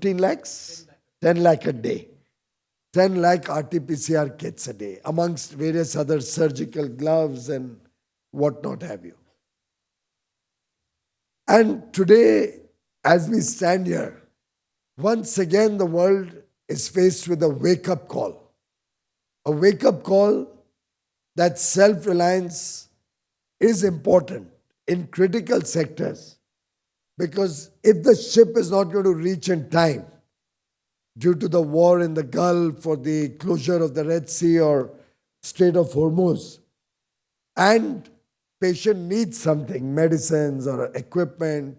15 lakhs? 10 lakh a day. 10 lakh RT-PCR kits a day, amongst various other surgical gloves and whatnot have you. And today, as we stand here, once again the world is faced with a wake-up call. A wake-up call that self-reliance is important in critical sectors, because if the ship is not going to reach in time due to the war in the Gulf or the closure of the Red Sea or Strait of Hormuz, and patient needs something, medicines or equipment,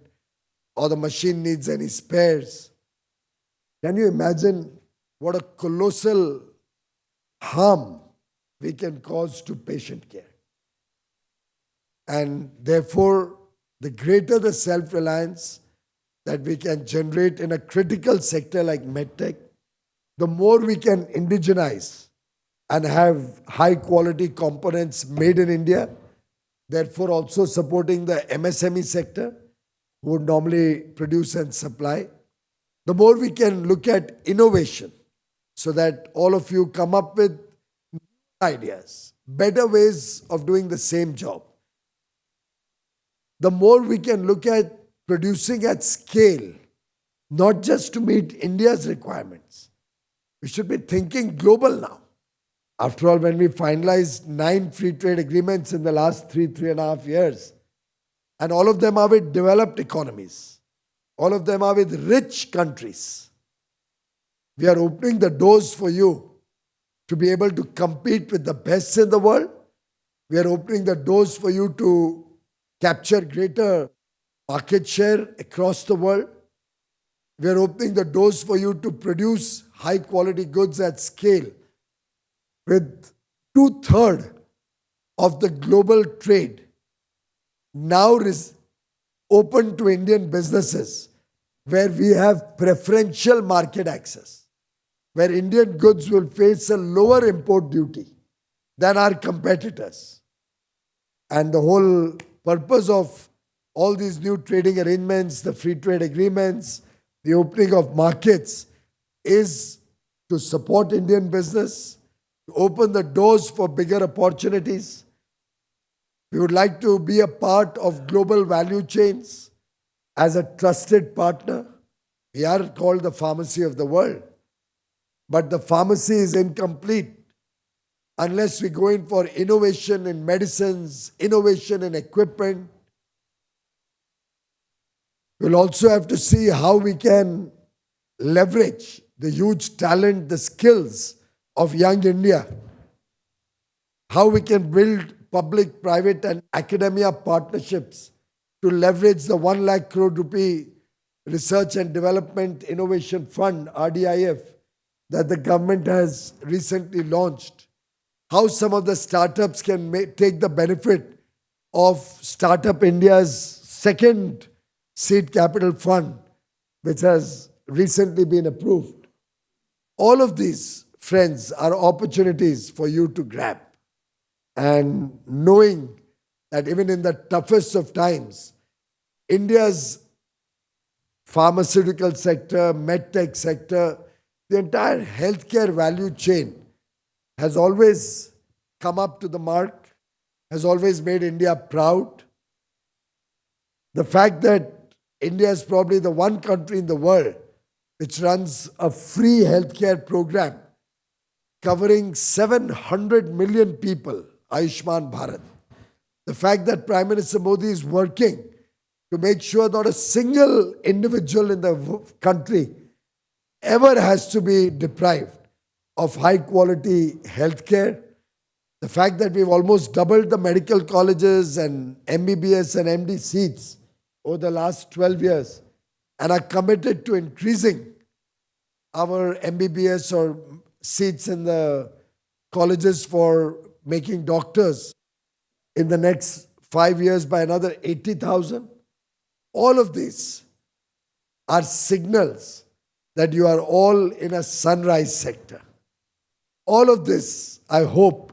or the machine needs any spares, can you imagine what a colossal harm we can cause to patient care? And therefore, the greater the self-reliance that we can generate in a critical sector like MedTech, the more we can indigenize and have high-quality components made in India, therefore also supporting the MSME sector, who would normally produce and supply. The more we can look at innovation, so that all of you come up with ideas, better ways of doing the same job. The more we can look at producing at scale, not just to meet India's requirements. We should be thinking global now. After all, when we finalized 9 free trade agreements in the last 3.5 years, and all of them are with developed economies, all of them are with rich countries, we are opening the doors for you to be able to compete with the best in the world. We are opening the doors for you to capture greater market share across the world. We are opening the doors for you to produce high quality goods at scale, with 2/3 of the global trade now is open to Indian businesses, where we have preferential market access, where Indian goods will face a lower import duty than our competitors. And the whole purpose of all these new trading arrangements, the free trade agreements, the opening of markets, is to support Indian business, to open the doors for bigger opportunities. We would like to be a part of global value chains as a trusted partner. We are called the pharmacy of the world, but the pharmacy is incomplete unless we go in for innovation in medicines, innovation in equipment. We'll also have to see how we can leverage the huge talent, the skills of young India, how we can build public, private and academia partnerships to leverage the 1 lakh crore rupee Research and Development Innovation Fund, RDIF, that the government has recently launched. How some of the startups can take the benefit of Startup India's second seed capital fund, which has recently been approved. All of these, friends, are opportunities for you to grab. And knowing that even in the toughest of times, India's pharmaceutical sector, MedTech sector, the entire healthcare value chain has always come up to the mark, has always made India proud. The fact that India is probably the one country in the world which runs a free healthcare program covering 700 million people, Ayushman Bharat. The fact that Prime Minister Modi is working to make sure not a single individual in the country ever has to be deprived of high quality healthcare. The fact that we've almost doubled the medical colleges and MBBS and MD seats over the last 12 years and are committed to increasing our MBBS or seats in the colleges for making doctors in the next 5 years by another 80,000. All of these are signals that you are all in a sunrise sector. All of this, I hope,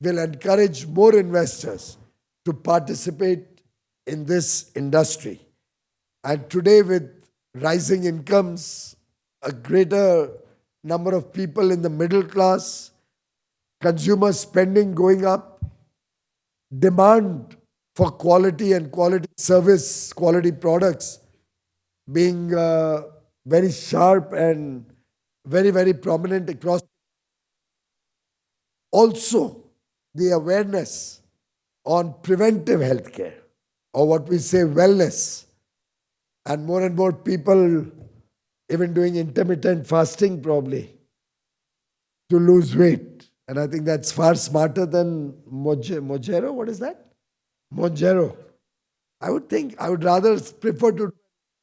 will encourage more investors to participate in this industry. And today, with rising incomes, a greater number of people in the middle class, consumer spending going up, demand for quality and quality service, quality products being very sharp and very, very prominent across. Also, the awareness on preventive healthcare, or what we say wellness, and more people even doing intermittent fasting probably to lose weight. And I think that's far smarter than Mojero. What is that? Monjero. I would think I would rather prefer to do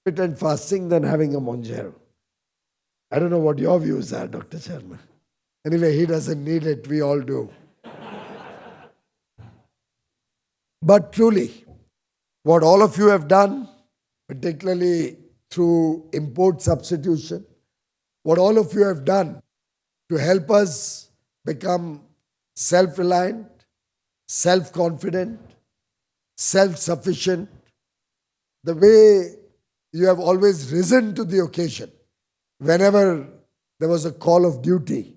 intermittent fasting than having a Monjero. I don't know what your views are, Dr. Sharma. Anyway, he doesn't need it. We all do. But truly, what all of you have done, particularly through import substitution, what all of you have done to help us become self-reliant, self-confident, self-sufficient, the way you have always risen to the occasion whenever there was a call of duty,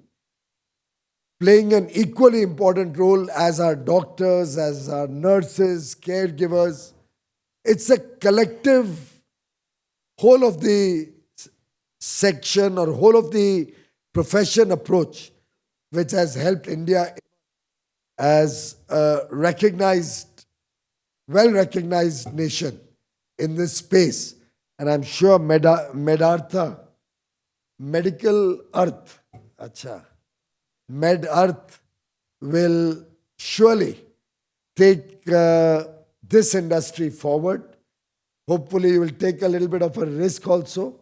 playing an equally important role as our doctors, as our nurses, caregivers. It's a collective whole of the section or whole of the profession approach which has helped India as a recognized, well-recognized nation in this space. And I'm sure MedArtha, Medical Earth, MedArth will surely take this industry forward. Hopefully, you will take a little bit of a risk also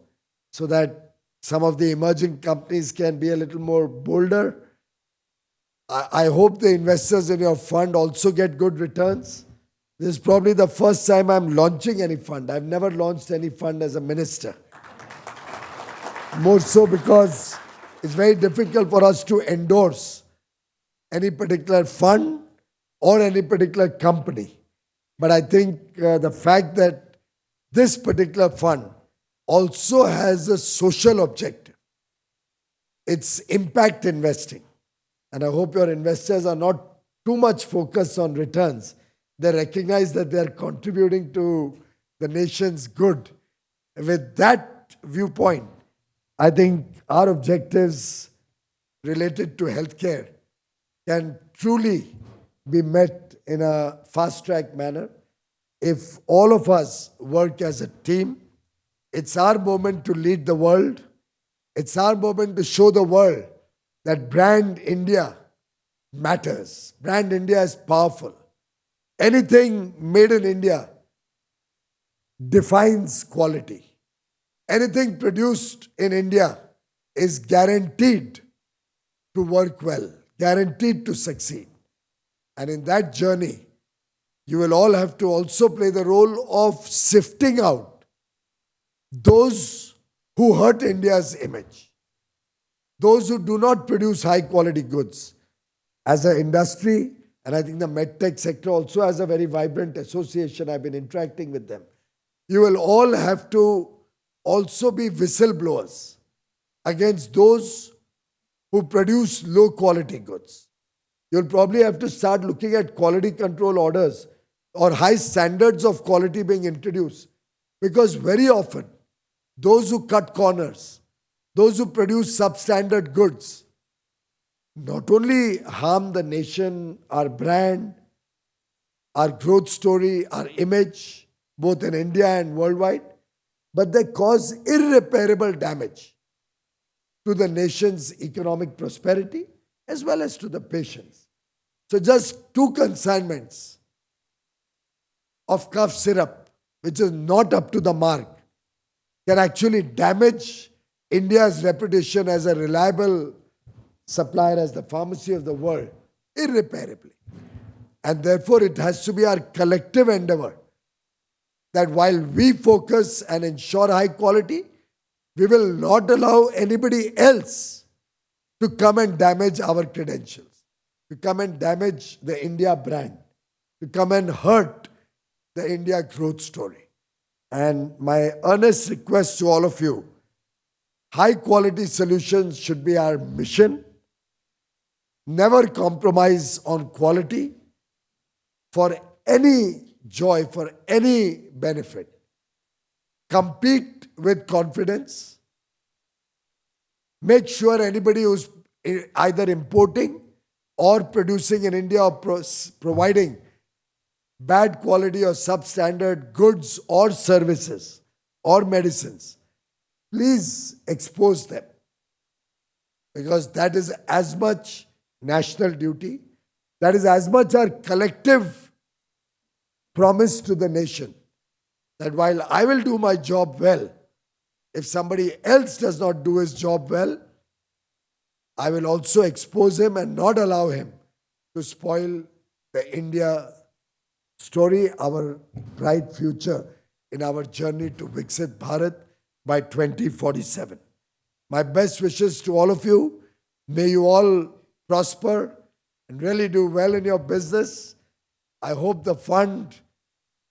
so that some of the emerging companies can be a little more bolder. I hope the investors in your fund also get good returns. This is probably the first time I'm launching any fund. I've never launched any fund as a minister. More so because it's very difficult for us to endorse any particular fund or any particular company. But I think the fact that this particular fund also has a social objective. It's impact investing. And I hope your investors are not too much focused on returns. They recognize that they are contributing to the nation's good. With that viewpoint, I think our objectives related to healthcare can truly be met in a fast-track manner. If all of us work as a team, it's our moment to lead the world. It's our moment to show the world that brand India matters. Brand India is powerful. Anything made in India defines quality. Anything produced in India is guaranteed to work well, guaranteed to succeed. And in that journey, you will all have to also play the role of sifting out those who hurt India's image, those who do not produce high quality goods. As an industry, and I think the MedTech sector also has a very vibrant association, I've been interacting with them. You will all have to also be whistleblowers against those who produce low quality goods. You'll probably have to start looking at quality control orders or high standards of quality being introduced, because very often those who cut corners, those who produce substandard goods, not only harm the nation, our brand, our growth story, our image, both in India and worldwide, but they cause irreparable damage to the nation's economic prosperity as well as to the patients. So just 2 consignments of cough syrup, which is not up to the mark, can actually damage India's reputation as a reliable supplier, as the pharmacy of the world, irreparably. And therefore, it has to be our collective endeavor that while we focus and ensure high quality, we will not allow anybody else to come and damage our credentials, to come and damage the India brand, to come and hurt the India growth story. And my earnest request to all of you High quality solutions should be our mission. Never compromise on quality for any joy, for any benefit. Compete with confidence. Make sure anybody who's either importing or producing in India or providing bad quality or substandard goods or services or medicines, please expose them, because that is as much national duty, that is as much our collective promise to the nation, that while I will do my job well, if somebody else does not do his job well, I will also expose him and not allow him to spoil the India story, our bright future in our journey to Viksit Bharat by 2047. My best wishes to all of you. May you all prosper and really do well in your business. I hope the fund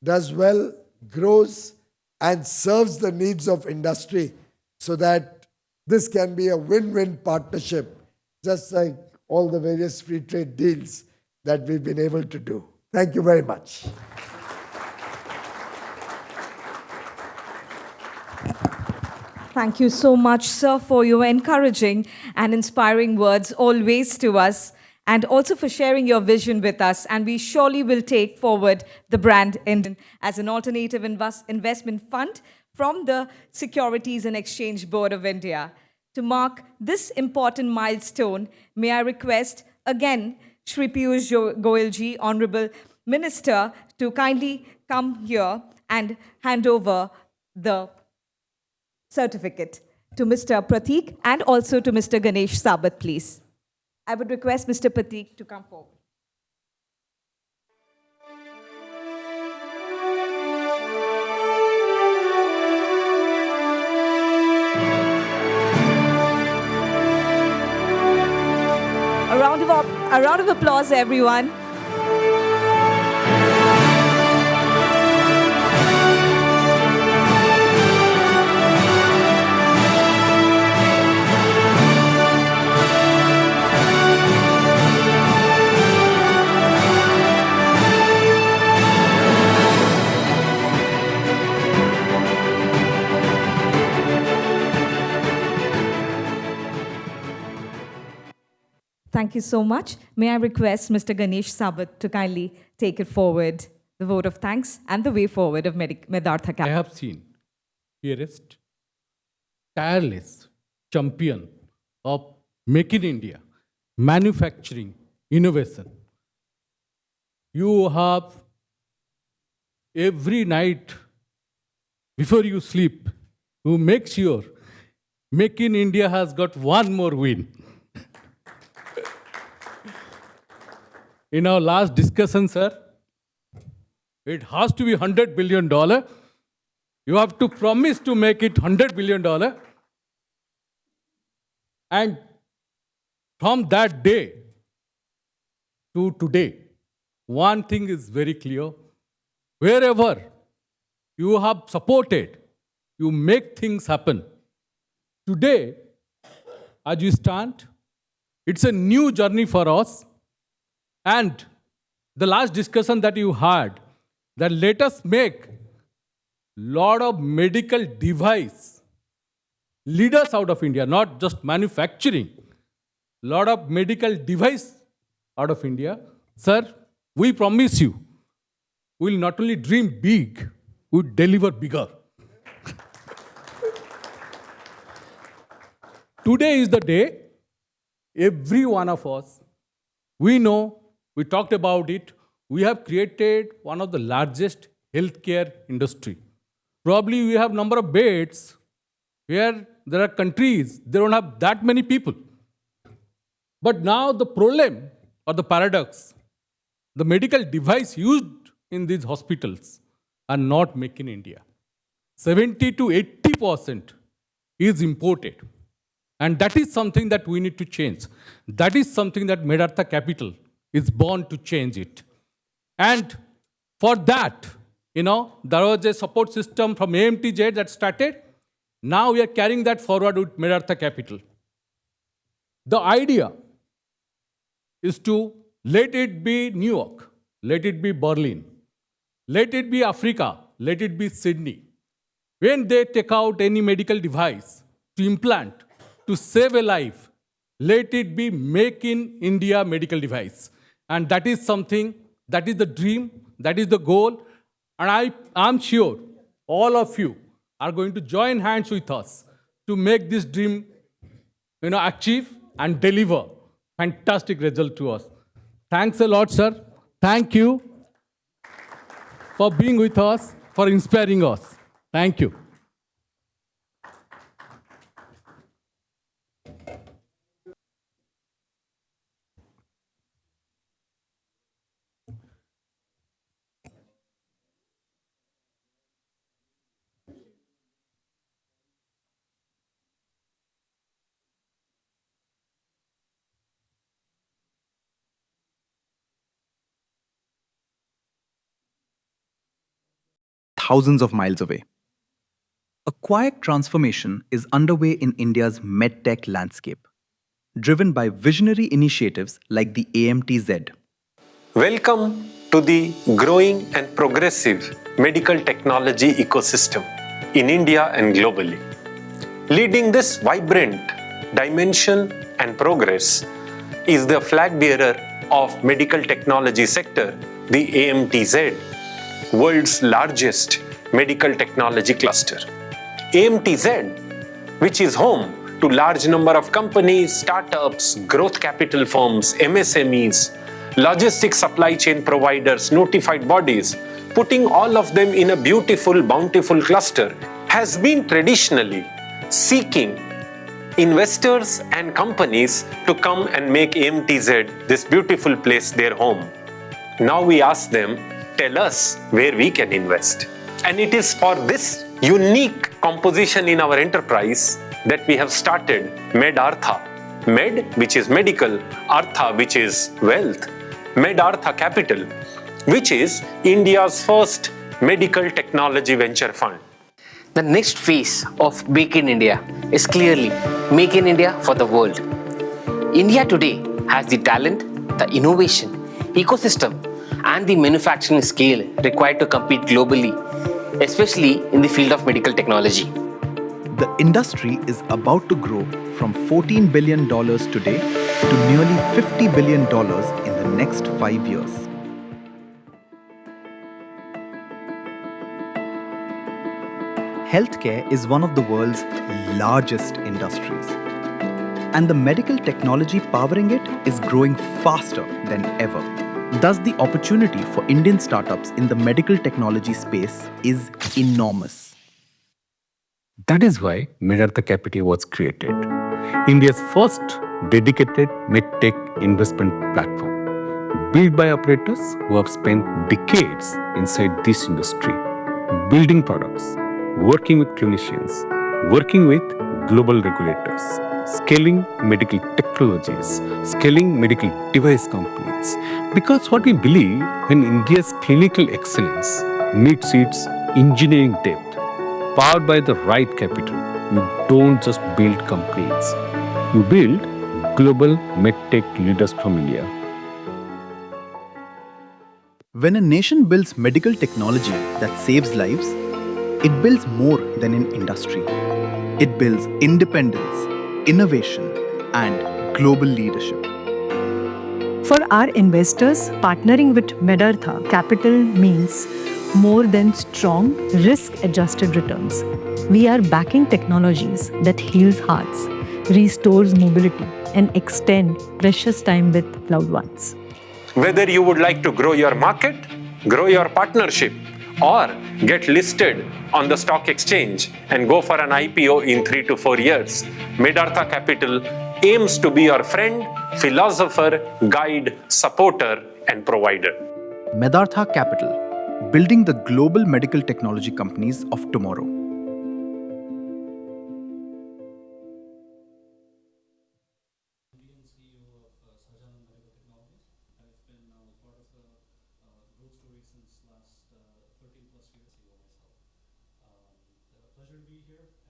does well, grows, and serves the needs of industry so that this can be a win-win partnership, just like all the various free trade deals that we've been able to do. Thank you very much. Thank you so much, sir, for your encouraging and inspiring words always to us, and also for sharing your vision with us. And we surely will take forward the brand as an alternative investment fund from the Securities and Exchange Board of India. To mark this important milestone, may I request again Shri Piyush Goyal ji, Honorable Minister, to kindly come here and hand over the certificate to Mr. Prateek and also to Mr. Ganesh Sabat, please. I would request Mr. Prateek to come forward. A round of applause, everyone. Thank you so much. May I request Mr. Ganesh Sabat to kindly take it forward, the vote of thanks and the way forward of MedArtha Capital. I have seen dearest, tireless champion of Make in India, manufacturing, innovation. You have every night before you sleep, you make sure Make in India has got one more win. In our last discussion, sir, it has to be $100 billion. You have to promise to make it $100 billion. And from that day to today, one thing is very clear. Wherever you have supported, you make things happen. Today, as you stand, it's a new journey for us. And the last discussion that you had, that let us make lot of medical device leaders out of India, not just manufacturing, lot of medical device out of India. Sir, we promise you, we will not only dream big, we will deliver bigger. Today is the day, every one of us, we know, we talked about it, we have created one of the largest healthcare industry. Probably we have number of beds where there are countries, they don't have that many people. But now the problem or the paradox, the medical device used in these hospitals are not made in India. 70 to 80% is imported. And that is something that we need to change. That is something that MedArtha Capital is born to change it. And for that, there was a support system from AMTZ that started. Now we are carrying that forward with MedArtha Capital. The idea is to let it be New York, let it be Berlin, let it be Africa, let it be Sydney. When they take out any medical device to implant, to save a life, let it be make in India medical device. And that is something, that is the dream, that is the goal. And I'm sure all of you are going to join hands with us to make this dream achieve and deliver fantastic result to us. Thanks a lot, sir. Thank you for being with us, for inspiring us. Thank you. Thousands of miles away. A quiet transformation is underway in India's MedTech landscape, driven by visionary initiatives like the AMTZ. Welcome to the growing and progressive medical technology ecosystem in India and globally. Leading this vibrant dimension and progress is the flag bearer of medical technology sector, the AMTZ, world's largest medical technology cluster. AMTZ, which is home to large number of companies, startups, growth capital firms, MSMEs, logistics supply chain providers, notified bodies, putting all of them in a beautiful, bountiful cluster, has been traditionally seeking investors and companies to come and make AMTZ, this beautiful place, their home. Now we ask them, tell us where we can invest. And it is for this unique composition in our enterprise that we have started MedArtha. Med, which is medical, Artha, which is wealth. MedArtha Capital, which is India's first medical technology venture fund. The next phase of Make in India is clearly Make in India for the world. India today has the talent, the innovation, ecosystem, and the manufacturing scale required to compete globally, especially in the field of medical technology. The industry is about to grow from $14 billion today to nearly $50 billion in the next 5 years. Healthcare is one of the world's largest industries, and the medical technology powering it is growing faster than ever. Thus, the opportunity for Indian startups in the medical technology space is enormous. That is why MedArtha Capital was created, India's first dedicated MedTech investment platform, built by operators who have spent decades inside this industry, building products, working with clinicians, working with global regulators, scaling medical technologies, scaling medical device companies. Because what we believe, when India's clinical excellence meets its engineering depth, powered by the right capital, you don't just build companies, you build global medtech leaders from India. When a nation builds medical technology that saves lives, it builds more than an industry. It builds independence, innovation, and global leadership. For our investors, partnering with MedArtha Capital means more than strong, risk-adjusted returns. We are backing technologies that heals hearts, restores mobility, and extend precious time with loved ones. Whether you would like to grow your market, grow your partnership, or get listed on the stock exchange and go for an IPO in 3 to 4 years, MedArtha Capital aims to be your friend, philosopher, guide, supporter, and provider. MedArtha Capital, building the global medical technology companies of tomorrow. Pleasure to be here.